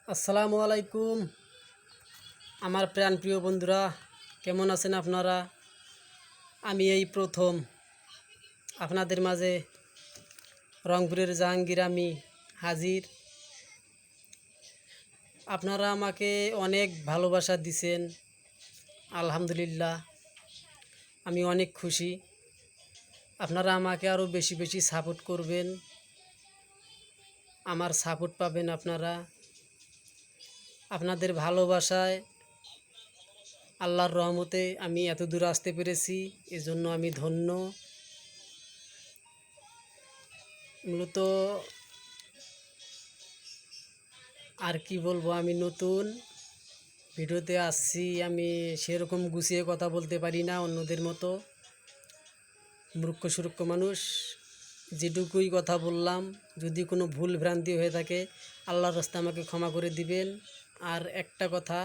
আসসালামু আলাইকুম আমার প্রাণপ্রিয় বন্ধুরা, কেমন আছেন আপনারা? আমি এই প্রথম আপনাদের মাঝে রংপুরের জাহাঙ্গীর আমি হাজির। আপনারা আমাকে অনেক ভালোবাসা দিছেন, আলহামদুলিল্লাহ আমি অনেক খুশি। আপনারা আমাকে আরও বেশি বেশি সাপোর্ট করবেন, আমার সাপোর্ট পাবেন আপনারা। আপনাদের ভালোবাসায় আল্লাহর রহমতে আমি এত দূর আসতে পেরেছি, এজন্য আমি ধন্য। মূলত আর কি বলবো, আমি নতুন ভিডিওতে আসছি, আমি সেরকম গুছিয়ে কথা বলতে পারি না অন্যদের মতো, মূর্খ সুরক্ষ মানুষ। যেটুকুই কথা বললাম, যদি কোনো ভুল ভ্রান্তি হয়ে থাকে আল্লাহর রাস্তায় আমাকে ক্ষমা করে দিবেন। আর একটা কথা,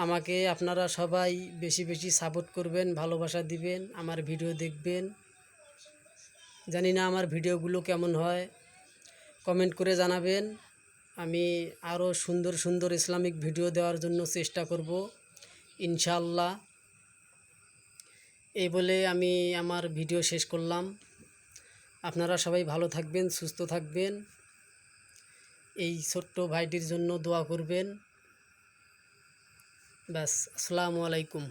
আমাকে আপনারা সবাই বেশি বেশি সাপোর্ট করবেন, ভালোবাসা দিবেন, আমার ভিডিও দেখবেন। জানি না আমার ভিডিওগুলো কেমন হয়, কমেন্ট করে জানাবেন। আমি আরও সুন্দর সুন্দর ইসলামিক ভিডিও দেওয়ার জন্য চেষ্টা করব ইনশাআল্লাহ। এই বলে আমি আমার ভিডিও শেষ করলাম। আপনারা সবাই ভালো থাকবেন, সুস্থ থাকবেন। এই ছোট্ট ভাইটির জন্য দোয়া করবেন। ব্যাস, আসসালামু আলাইকুম।